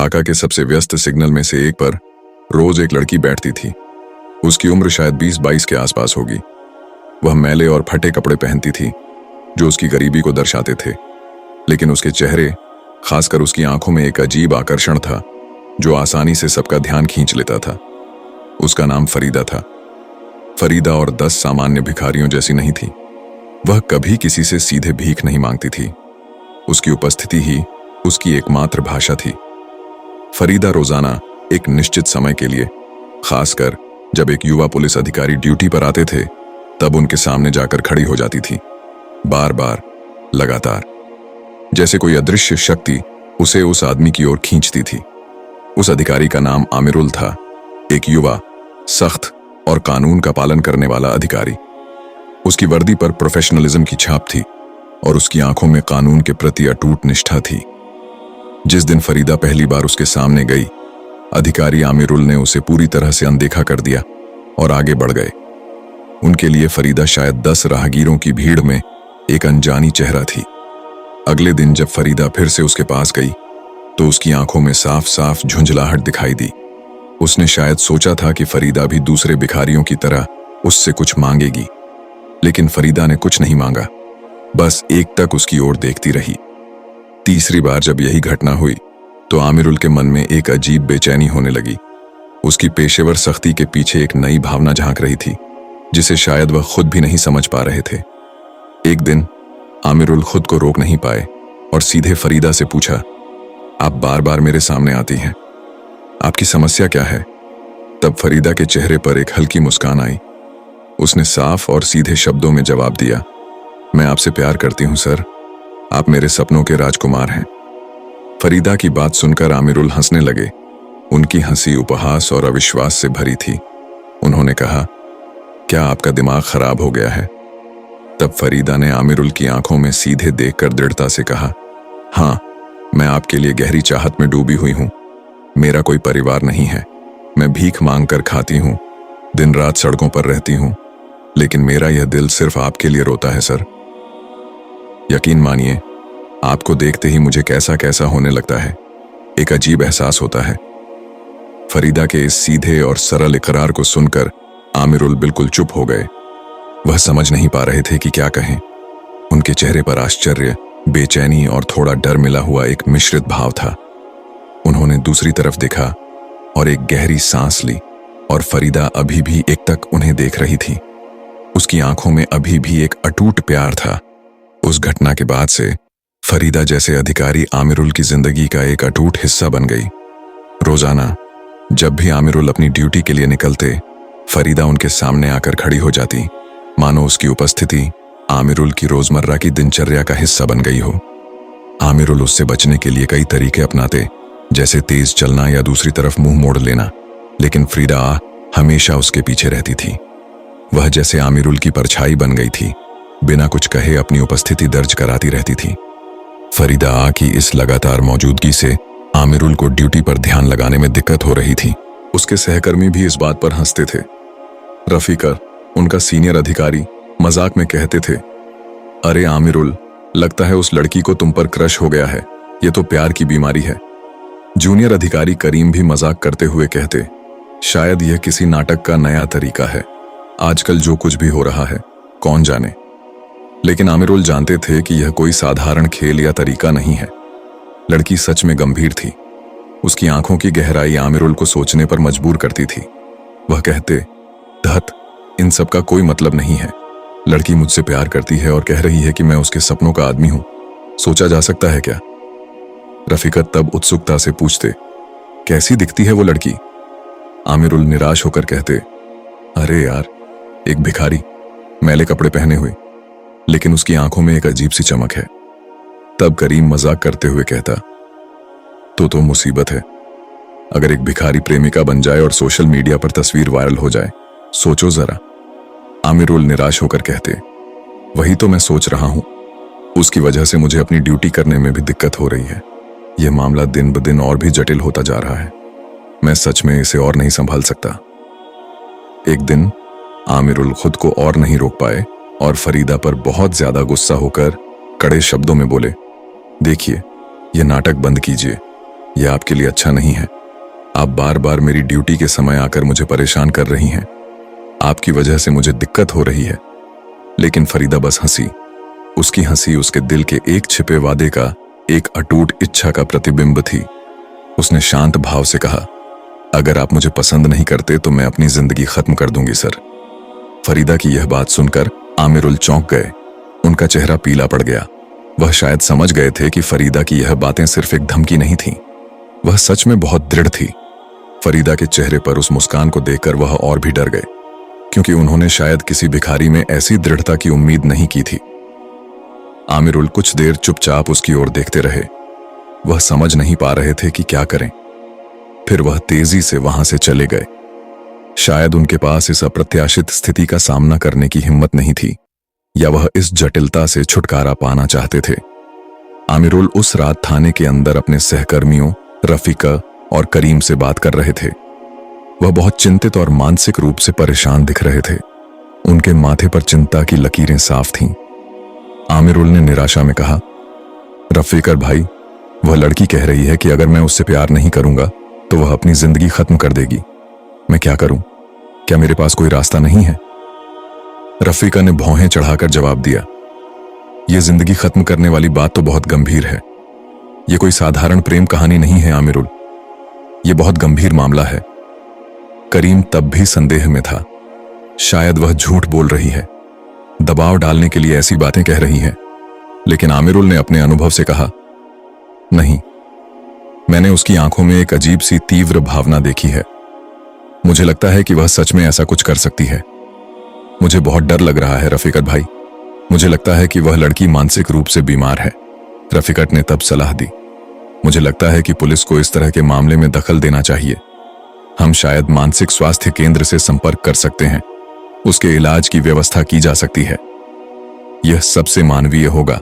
ढाका के सबसे व्यस्त सिग्नल में से एक पर रोज एक लड़की बैठती थी। उसकी उम्र शायद 20-22 के आसपास होगी। वह मैले और फटे कपड़े पहनती थी जो उसकी गरीबी को दर्शाते थे, लेकिन उसके चेहरे, खासकर उसकी आंखों में एक अजीब आकर्षण था जो आसानी से सबका ध्यान खींच लेता था। उसका नाम फरीदा था। फरीदा और 10 सामान्य भिखारियों जैसी नहीं थी। वह कभी किसी से सीधे भीख नहीं मांगती थी। उसकी उपस्थिति ही उसकी एकमात्र भाषा थी। फरीदा रोजाना एक निश्चित समय के लिए, खासकर जब एक युवा पुलिस अधिकारी ड्यूटी पर आते थे, तब उनके सामने जाकर खड़ी हो जाती थी, बार बार, लगातार, जैसे कोई अदृश्य शक्ति उसे उस आदमी की ओर खींचती थी। उस अधिकारी का नाम आमिरुल था, एक युवा, सख्त और कानून का पालन करने वाला अधिकारी। उसकी वर्दी पर प्रोफेशनलिज्म की छाप थी और उसकी आंखों में कानून के प्रति अटूट निष्ठा थी। जिस दिन फरीदा पहली बार उसके सामने गई, अधिकारी आमिरुल ने उसे पूरी तरह से अनदेखा कर दिया और आगे बढ़ गए। उनके लिए फरीदा शायद 10 राहगीरों की भीड़ में एक अनजानी चेहरा थी। अगले दिन जब फरीदा फिर से उसके पास गई तो उसकी आंखों में साफ साफ झुंझलाहट दिखाई दी। उसने शायद सोचा था कि फरीदा भी दूसरे भिखारियों की तरह उससे कुछ मांगेगी, लेकिन फरीदा ने कुछ नहीं मांगा, बस एकटक उसकी ओर देखती रही। तीसरी बार जब यही घटना हुई तो आमिरुल के मन में एक अजीब बेचैनी होने लगी। उसकी पेशेवर सख्ती के पीछे एक नई भावना झांक रही थी जिसे शायद वह खुद भी नहीं समझ पा रहे थे। एक दिन आमिरुल खुद को रोक नहीं पाए और सीधे फरीदा से पूछा, आप बार बार मेरे सामने आती हैं, आपकी समस्या क्या है? तब फरीदा के चेहरे पर एक हल्की मुस्कान आई। उसने साफ और सीधे शब्दों में जवाब दिया, मैं आपसे प्यार करती हूं सर, आप मेरे सपनों के राजकुमार हैं। फरीदा की बात सुनकर आमिरुल हंसने लगे। उनकी हंसी उपहास और अविश्वास से भरी थी। उन्होंने कहा, क्या आपका दिमाग खराब हो गया है? तब फरीदा ने आमिरुल की आंखों में सीधे देखकर दृढ़ता से कहा, हाँ, मैं आपके लिए गहरी चाहत में डूबी हुई हूं। मेरा कोई परिवार नहीं है, मैं भीख मांग कर खाती हूं, दिन रात सड़कों पर रहती हूं, लेकिन मेरा यह दिल सिर्फ आपके लिए रोता है सर। यकीन मानिए, आपको देखते ही मुझे कैसा कैसा होने लगता है, एक अजीब एहसास होता है। फरीदा के इस सीधे और सरल इकरार को सुनकर आमिरुल बिल्कुल चुप हो गए। वह समझ नहीं पा रहे थे कि क्या कहें। उनके चेहरे पर आश्चर्य, बेचैनी और थोड़ा डर मिला हुआ एक मिश्रित भाव था। उन्होंने दूसरी तरफ देखा और एक गहरी सांस ली, और फरीदा अभी भी एकटक उन्हें देख रही थी। उसकी आंखों में अभी भी एक अटूट प्यार था। उस घटना के बाद से फरीदा जैसे अधिकारी आमिरुल की जिंदगी का एक अटूट हिस्सा बन गई। रोजाना जब भी आमिरुल अपनी ड्यूटी के लिए निकलते, फरीदा उनके सामने आकर खड़ी हो जाती, मानो उसकी उपस्थिति आमिरुल की रोजमर्रा की दिनचर्या का हिस्सा बन गई हो। आमिरुल उससे बचने के लिए कई तरीके अपनाते, जैसे तेज चलना या दूसरी तरफ मुंह मोड़ लेना, लेकिन फरीदा हमेशा उसके पीछे रहती थी। वह जैसे आमिरुल की परछाई बन गई थी, बिना कुछ कहे अपनी उपस्थिति दर्ज कराती रहती थी। फरीदा की इस लगातार मौजूदगी से आमिरुल को ड्यूटी पर ध्यान लगाने में दिक्कत हो रही थी। उसके सहकर्मी भी इस बात पर हंसते थे। रफीकर, उनका सीनियर अधिकारी, मजाक में कहते थे, अरे आमिरुल, लगता है उस लड़की को तुम पर क्रश हो गया है, ये तो प्यार की बीमारी है। जूनियर अधिकारी करीम भी मजाक करते हुए कहते, शायद यह किसी नाटक का नया तरीका है, आजकल जो कुछ भी हो रहा है कौन जाने। लेकिन आमिरुल जानते थे कि यह कोई साधारण खेल या तरीका नहीं है। लड़की सच में गंभीर थी। उसकी आंखों की गहराई आमिरुल को सोचने पर मजबूर करती थी। वह कहते, धत, इन सब का कोई मतलब नहीं है। लड़की मुझसे प्यार करती है और कह रही है कि मैं उसके सपनों का आदमी हूं, सोचा जा सकता है क्या? रफीकत तब उत्सुकता से पूछते, कैसी दिखती है वो लड़की? आमिरुल निराश होकर कहते, अरे यार, एक भिखारी, मैले कपड़े पहने हुए, लेकिन उसकी आंखों में एक अजीब सी चमक है। तब करीम मजाक करते हुए कहता, तो मुसीबत है। अगर एक भिखारी प्रेमिका बन जाए और सोशल मीडिया पर तस्वीर वायरल हो जाए, सोचो जरा। आमिरुल निराश होकर कहते, वही तो मैं सोच रहा हूं, उसकी वजह से मुझे अपनी ड्यूटी करने में भी दिक्कत हो रही है। यह मामला दिन ब दिन और भी जटिल होता जा रहा है। मैं सच में इसे और नहीं संभाल सकता। एक दिन आमिरुल खुद को और नहीं रोक पाए और फरीदा पर बहुत ज्यादा गुस्सा होकर कड़े शब्दों में बोले, देखिए, यह नाटक बंद कीजिए। यह आपके लिए अच्छा नहीं है। आप बार बार मेरी ड्यूटी के समय आकर मुझे परेशान कर रही हैं। आपकी वजह से मुझे दिक्कत हो रही है। लेकिन फरीदा बस हंसी। उसकी हंसी उसके दिल के एक छिपे वादे का, एक अटूट इच्छा का प्रतिबिंब थी। उसने शांत भाव से कहा, अगर आप मुझे पसंद नहीं करते तो मैं अपनी जिंदगी खत्म कर दूंगी सर। फरीदा की यह बात सुनकर आमिरुल चौंक गए। उनका चेहरा पीला पड़ गया। वह शायद समझ गए थे कि फरीदा की यह बातें सिर्फ एक धमकी नहीं थीं, वह सच में बहुत दृढ़ थी। फरीदा के चेहरे पर उस मुस्कान को देखकर वह और भी डर गए, क्योंकि उन्होंने शायद किसी भिखारी में ऐसी दृढ़ता की उम्मीद नहीं की थी। आमिरुल कुछ देर चुपचाप उसकी ओर देखते रहे। वह समझ नहीं पा रहे थे कि क्या करें। फिर वह तेजी से वहां से चले गए। शायद उनके पास इस अप्रत्याशित स्थिति का सामना करने की हिम्मत नहीं थी, या वह इस जटिलता से छुटकारा पाना चाहते थे। आमिरुल उस रात थाने के अंदर अपने सहकर्मियों रफीका और करीम से बात कर रहे थे। वह बहुत चिंतित और मानसिक रूप से परेशान दिख रहे थे। उनके माथे पर चिंता की लकीरें साफ थीं। आमिरुल ने निराशा में कहा, रफीकर भाई, वह लड़की कह रही है कि अगर मैं उससे प्यार नहीं करूंगा तो वह अपनी जिंदगी खत्म कर देगी। मैं क्या करूं? क्या मेरे पास कोई रास्ता नहीं है? रफीका ने भौहें चढ़ाकर जवाब दिया, यह जिंदगी खत्म करने वाली बात तो बहुत गंभीर है। यह कोई साधारण प्रेम कहानी नहीं है आमिरुल, यह बहुत गंभीर मामला है। करीम तब भी संदेह में था। शायद वह झूठ बोल रही है, दबाव डालने के लिए ऐसी बातें कह रही है। लेकिन आमिरुल ने अपने अनुभव से कहा, नहीं, मैंने उसकी आंखों में एक अजीब सी तीव्र भावना देखी है। मुझे लगता है कि वह सच में ऐसा कुछ कर सकती है। मुझे बहुत डर लग रहा है रफीकत भाई। मुझे लगता है कि वह लड़की मानसिक रूप से बीमार है। रफीकत ने तब सलाह दी, मुझे लगता है कि पुलिस को इस तरह के मामले में दखल देना चाहिए। हम शायद मानसिक स्वास्थ्य केंद्र से संपर्क कर सकते हैं। उसके इलाज की व्यवस्था की जा सकती है। यह सबसे मानवीय होगा।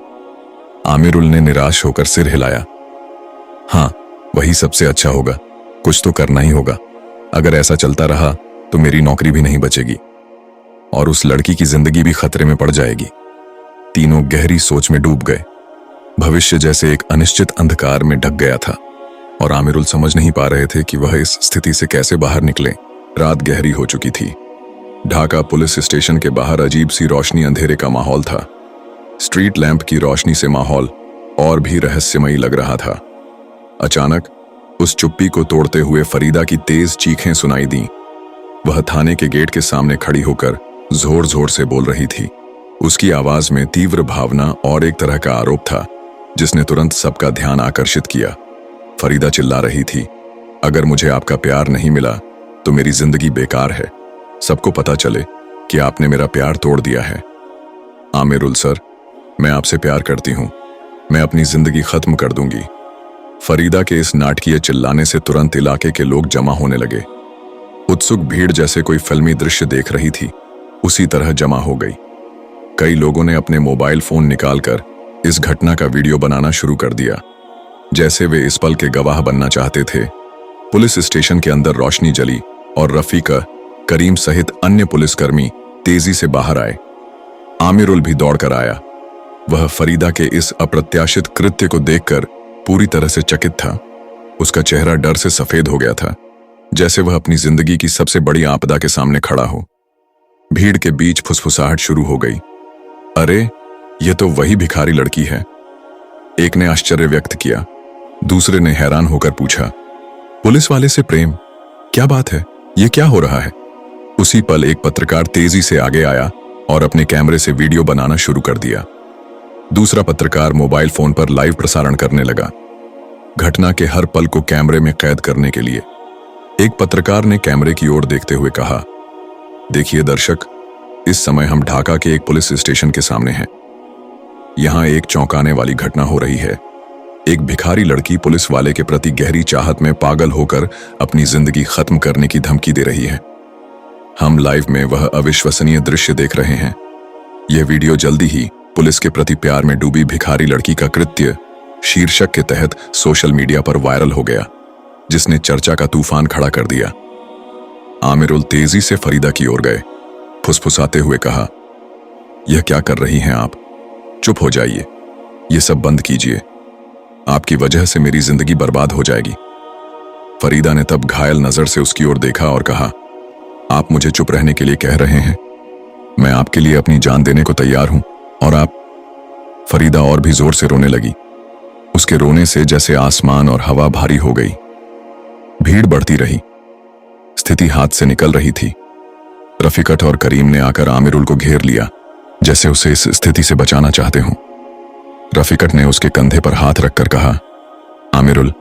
आमिरुल ने निराश होकर सिर हिलाया। हाँ, वही सबसे अच्छा होगा। कुछ तो करना ही होगा। अगर ऐसा चलता रहा तो मेरी नौकरी भी नहीं बचेगी और उस लड़की की जिंदगी भी खतरे में पड़ जाएगी। तीनों गहरी सोच में डूब गए। भविष्य जैसे एक अनिश्चित अंधकार में ढक गया था और आमिरुल समझ नहीं पा रहे थे कि वह इस स्थिति से कैसे बाहर निकले। रात गहरी हो चुकी थी। ढाका पुलिस स्टेशन के बाहर अजीब सी रोशनी, अंधेरे का माहौल था। स्ट्रीट लैंप की रोशनी से माहौल और भी रहस्यमयी लग रहा था। अचानक उस चुप्पी को तोड़ते हुए फरीदा की तेज चीखें सुनाई दीं। वह थाने के गेट के सामने खड़ी होकर जोर जोर से बोल रही थी। उसकी आवाज में तीव्र भावना और एक तरह का आरोप था, जिसने तुरंत सबका ध्यान आकर्षित किया। फरीदा चिल्ला रही थी, अगर मुझे आपका प्यार नहीं मिला तो मेरी जिंदगी बेकार है। सबको पता चले कि आपने मेरा प्यार तोड़ दिया है। आमिरुल सर, मैं आपसे प्यार करती हूं। मैं अपनी जिंदगी खत्म कर दूंगी। फरीदा के इस नाटकीय चिल्लाने से तुरंत इलाके के लोग जमा होने लगे। उत्सुक भीड़ जैसे कोई फिल्मी दृश्य देख रही थी, उसी तरह जमा हो गई। कई लोगों ने अपने मोबाइल फोन निकालकर इस घटना का वीडियो बनाना शुरू कर दिया, जैसे वे इस पल के गवाह बनना चाहते थे। पुलिस स्टेशन के अंदर रोशनी जली और रफीका, करीम सहित अन्य पुलिसकर्मी तेजी से बाहर आए। आमिरुल भी दौड़कर आया। वह फरीदा के इस अप्रत्याशित कृत्य को देखकर पूरी तरह से चकित था। उसका चेहरा डर से सफेद हो गया था, जैसे वह अपनी जिंदगी की सबसे बड़ी आपदा के सामने खड़ा हो। भीड़ के बीच फुसफुसाहट शुरू हो गई। अरे, यह तो वही भिखारी लड़की है। एक ने आश्चर्य व्यक्त किया। दूसरे ने हैरान होकर पूछा, पुलिस वाले से प्रेम? क्या बात है, यह क्या हो रहा है? उसी पल एक पत्रकार तेजी से आगे आया और अपने कैमरे से वीडियो बनाना शुरू कर दिया। दूसरा पत्रकार मोबाइल फोन पर लाइव प्रसारण करने लगा, घटना के हर पल को कैमरे में कैद करने के लिए। एक पत्रकार ने कैमरे की ओर देखते हुए कहा, देखिए दर्शक, इस समय हम ढाका के एक पुलिस स्टेशन के सामने हैं। यहां एक चौंकाने वाली घटना हो रही है। एक भिखारी लड़की पुलिस वाले के प्रति गहरी चाहत में पागल होकर अपनी जिंदगी खत्म करने की धमकी दे रही है। हम लाइव में वह अविश्वसनीय दृश्य देख रहे हैं। यह वीडियो जल्दी ही पुलिस के प्रति प्यार में डूबी भिखारी लड़की का कृत्य शीर्षक के तहत सोशल मीडिया पर वायरल हो गया, जिसने चर्चा का तूफान खड़ा कर दिया। आमिरुल तेजी से फरीदा की ओर गए। फुसफुसाते हुए कहा, यह क्या कर रही हैं आप? चुप हो जाइए, यह सब बंद कीजिए। आपकी वजह से मेरी जिंदगी बर्बाद हो जाएगी। फरीदा ने तब घायल नजर से उसकी ओर देखा और कहा, आप मुझे चुप रहने के लिए कह रहे हैं? मैं आपके लिए अपनी जान देने को तैयार हूं और आप। फरीदा और भी जोर से रोने लगी। उसके रोने से जैसे आसमान और हवा भारी हो गई। भीड़ बढ़ती रही। स्थिति हाथ से निकल रही थी। रफीकत और करीम ने आकर आमिरुल को घेर लिया, जैसे उसे इस स्थिति से बचाना चाहते हों। रफीकत ने उसके कंधे पर हाथ रखकर कहा, आमिरुल,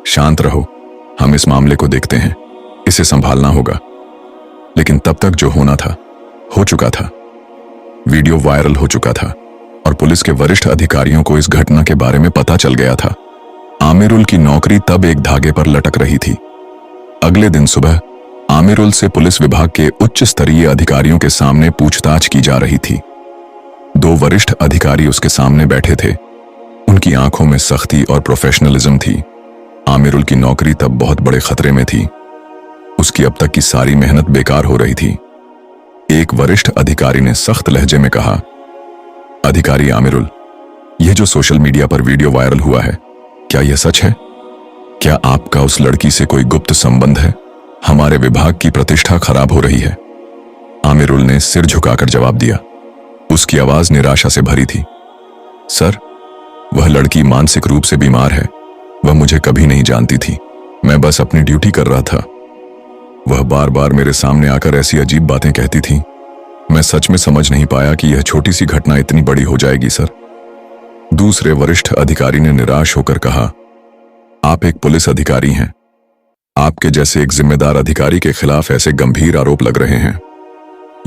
शांत रहो, हम इस मामले को देखते हैं, इसे संभालना होगा। लेकिन तब तक जो होना था हो चुका था। वीडियो वायरल हो चुका था और पुलिस के वरिष्ठ अधिकारियों को इस घटना के बारे में पता चल गया था। आमिरुल की नौकरी तब एक धागे पर लटक रही थी। अगले दिन सुबह आमिरुल से पुलिस विभाग के उच्च स्तरीय अधिकारियों के सामने पूछताछ की जा रही थी। 2 वरिष्ठ अधिकारी उसके सामने बैठे थे। उनकी आंखों में सख्ती और प्रोफेशनलिज्म थी। आमिरुल की नौकरी तब बहुत बड़े खतरे में थी। उसकी अब तक की सारी मेहनत बेकार हो रही थी। एक वरिष्ठ अधिकारी ने सख्त लहजे में कहा, अधिकारी आमिरुल, यह जो सोशल मीडिया पर वीडियो वायरल हुआ है, क्या यह सच है? क्या आपका उस लड़की से कोई गुप्त संबंध है? हमारे विभाग की प्रतिष्ठा खराब हो रही है। आमिरुल ने सिर झुकाकर जवाब दिया। उसकी आवाज निराशा से भरी थी। सर, वह लड़की मानसिक रूप से बीमार है। वह मुझे कभी नहीं जानती थी। मैं बस अपनी ड्यूटी कर रहा था। वह बार बार मेरे सामने आकर ऐसी अजीब बातें कहती थी। मैं सच में समझ नहीं पाया कि यह छोटी सी घटना इतनी बड़ी हो जाएगी सर। दूसरे वरिष्ठ अधिकारी ने निराश होकर कहा, आप एक पुलिस अधिकारी हैं। आपके जैसे एक जिम्मेदार अधिकारी के खिलाफ ऐसे गंभीर आरोप लग रहे हैं।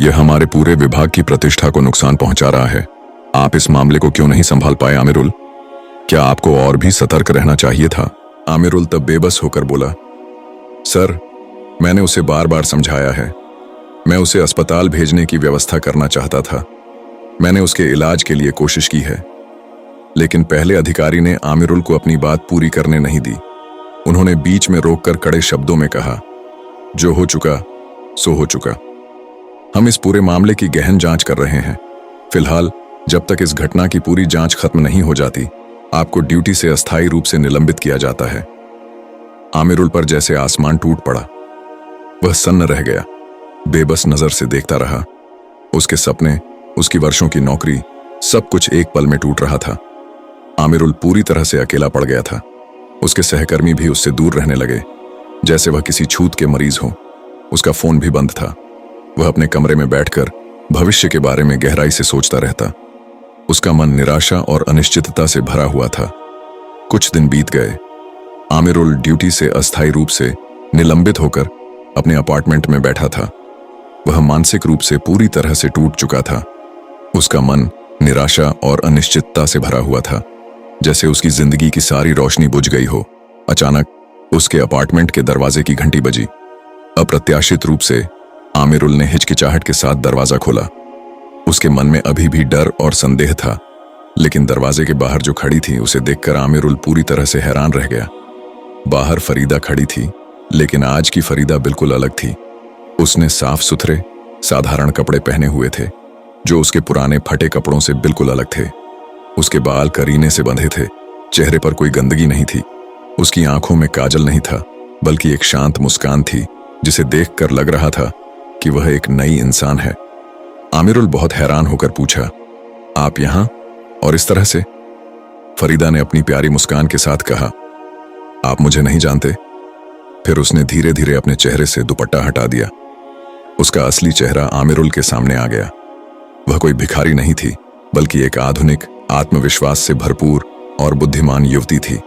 यह हमारे पूरे विभाग की प्रतिष्ठा को नुकसान पहुंचा रहा है। आप इस मामले को क्यों नहीं संभाल पाए आमिरुल? क्या आपको और भी सतर्क रहना चाहिए था? आमिरुल तब बेबस होकर बोला, सर, मैंने उसे बार बार समझाया है। मैं उसे अस्पताल भेजने की व्यवस्था करना चाहता था। मैंने उसके इलाज के लिए कोशिश की है। लेकिन पहले अधिकारी ने आमिरुल को अपनी बात पूरी करने नहीं दी। उन्होंने बीच में रोककर कड़े शब्दों में कहा, जो हो चुका सो हो चुका। हम इस पूरे मामले की गहन जांच कर रहे हैं। फिलहाल जब तक इस घटना की पूरी जांच खत्म नहीं हो जाती, आपको ड्यूटी से अस्थायी रूप से निलंबित किया जाता है। आमिरुल पर जैसे आसमान टूट पड़ा। वह सन्न रह गया, बेबस नजर से देखता रहा। उसके सपने, उसकी वर्षों की नौकरी, सब कुछ एक पल में टूट रहा था। आमिरुल पूरी तरह से अकेला पड़ गया था। उसके सहकर्मी भी उससे दूर रहने लगे, जैसे वह किसी छूत के मरीज हो। उसका फोन भी बंद था। वह अपने कमरे में बैठकर भविष्य के बारे में गहराई से सोचता रहता। उसका मन निराशा और अनिश्चितता से भरा हुआ था। कुछ दिन बीत गए। आमिरुल ड्यूटी से अस्थायी रूप से निलंबित होकर अपने अपार्टमेंट में बैठा था। वह मानसिक रूप से पूरी तरह से टूट चुका था। उसका मन निराशा और अनिश्चितता से भरा हुआ था, जैसे उसकी जिंदगी की सारी रोशनी बुझ गई हो। अचानक उसके अपार्टमेंट के दरवाजे की घंटी बजी। अप्रत्याशित रूप से आमिरुल ने हिचकिचाहट के साथ दरवाजा खोला। उसके मन में अभी भी डर और संदेह था, लेकिन दरवाजे के बाहर जो खड़ी थी उसे देखकर आमिरुल पूरी तरह से हैरान रह गया। बाहर फरीदा खड़ी थी, लेकिन आज की फरीदा बिल्कुल अलग थी। उसने साफ सुथरे साधारण कपड़े पहने हुए थे, जो उसके पुराने फटे कपड़ों से बिल्कुल अलग थे। उसके बाल करीने से बंधे थे। चेहरे पर कोई गंदगी नहीं थी। उसकी आंखों में काजल नहीं था, बल्कि एक शांत मुस्कान थी, जिसे देखकर लग रहा था कि वह एक नई इंसान है। आमिरुल बहुत हैरान होकर पूछा, आप यहां और इस तरह से? फरीदा ने अपनी प्यारी मुस्कान के साथ कहा, आप मुझे नहीं जानते। फिर उसने धीरे धीरे अपने चेहरे से दुपट्टा हटा दिया। उसका असली चेहरा आमिरुल के सामने आ गया। वह कोई भिखारी नहीं थी, बल्कि एक आधुनिक, आत्मविश्वास से भरपूर और बुद्धिमान युवती थी।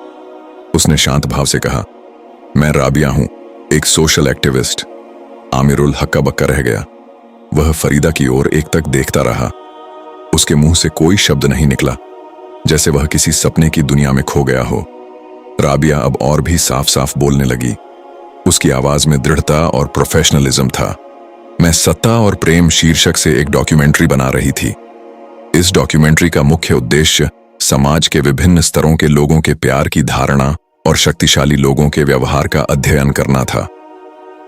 उसने शांत भाव से कहा, मैं राबिया हूं, एक सोशल एक्टिविस्ट। आमिरुल हक्का बक्का रह गया। वह फरीदा की ओर एक तक देखता रहा। उसके मुंह से कोई शब्द नहीं निकला, जैसे वह किसी सपने की दुनिया में खो गया हो। राबिया अब और भी साफ साफ बोलने लगी। उसकी आवाज में दृढ़ता और प्रोफेशनलिज्म था। मैं सत्ता और प्रेम शीर्षक से एक डॉक्यूमेंट्री बना रही थी। इस डॉक्यूमेंट्री का मुख्य उद्देश्य समाज के विभिन्न स्तरों के लोगों के प्यार की धारणा और शक्तिशाली लोगों के व्यवहार का अध्ययन करना था।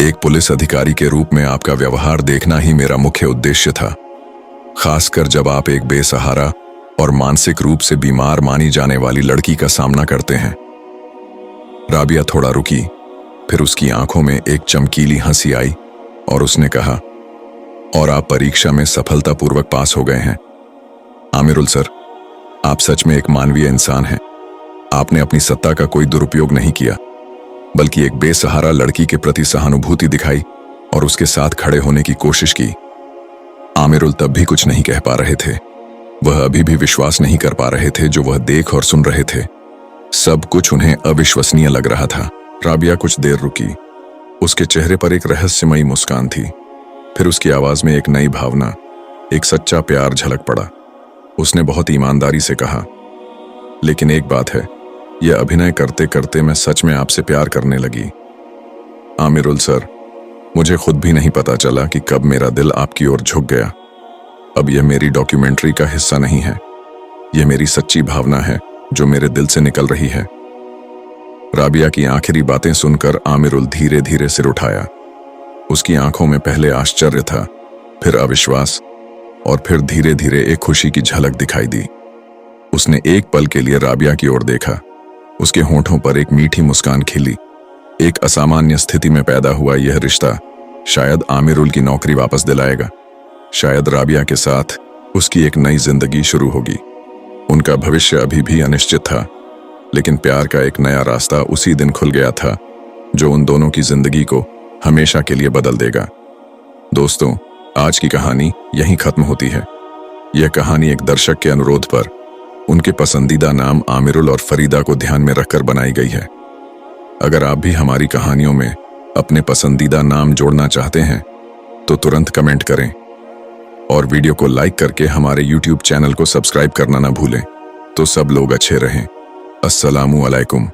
एक पुलिस अधिकारी के रूप में आपका व्यवहार देखना ही मेरा मुख्य उद्देश्य था, खासकर जब आप एक बेसहारा और मानसिक रूप से बीमार मानी जाने वाली लड़की का सामना करते हैं। राबिया थोड़ा रुकी, फिर उसकी आंखों में एक चमकीली हंसी आई और उसने कहा, और आप परीक्षा में सफलतापूर्वक पास हो गए हैं। आमिरुल सर, आप सच में एक मानवीय इंसान हैं। आपने अपनी सत्ता का कोई दुरुपयोग नहीं किया, बल्कि एक बेसहारा लड़की के प्रति सहानुभूति दिखाई और उसके साथ खड़े होने की कोशिश की। आमिरुल तब भी कुछ नहीं कह पा रहे थे। वह अभी भी विश्वास नहीं कर पा रहे थे जो वह देख और सुन रहे थे। सब कुछ उन्हें अविश्वसनीय लग रहा था। राबिया कुछ देर रुकी। उसके चेहरे पर एक रहस्यमयी मुस्कान थी। फिर उसकी आवाज में एक नई भावना, एक सच्चा प्यार झलक पड़ा। उसने बहुत ईमानदारी से कहा, लेकिन एक बात है, यह अभिनय करते करते मैं सच में आपसे प्यार करने लगी। आमिरुल सर, मुझे खुद भी नहीं पता चला कि कब मेरा दिल आपकी ओर झुक गया। अब यह मेरी डॉक्यूमेंट्री का हिस्सा नहीं है, यह मेरी सच्ची भावना है जो मेरे दिल से निकल रही है। राबिया की आखिरी बातें सुनकर आमिरुल धीरे धीरे सिर उठाया। उसकी आंखों में पहले आश्चर्य था, फिर अविश्वास और फिर धीरे धीरे एक खुशी की झलक दिखाई दी। उसने एक पल के लिए राबिया की ओर देखा। उसके होंठों पर एक मीठी मुस्कान खिली। एक असामान्य स्थिति में पैदा हुआ यह रिश्ता शायद आमिरुल की नौकरी वापस दिलाएगा। शायद राबिया के साथ उसकी एक नई जिंदगी शुरू होगी। उनका भविष्य अभी भी अनिश्चित था, लेकिन प्यार का एक नया रास्ता उसी दिन खुल गया था जो उन दोनों की जिंदगी को हमेशा के लिए बदल देगा। दोस्तों, आज की कहानी यहीं खत्म होती है। यह कहानी एक दर्शक के अनुरोध पर उनके पसंदीदा नाम आमिरुल और फरीदा को ध्यान में रखकर बनाई गई है। अगर आप भी हमारी कहानियों में अपने पसंदीदा नाम जोड़ना चाहते हैं तो तुरंत कमेंट करें और वीडियो को लाइक करके हमारे YouTube चैनल को सब्सक्राइब करना ना भूलें। तो सब लोग अच्छे रहें। अस्सलामु अलैकुम।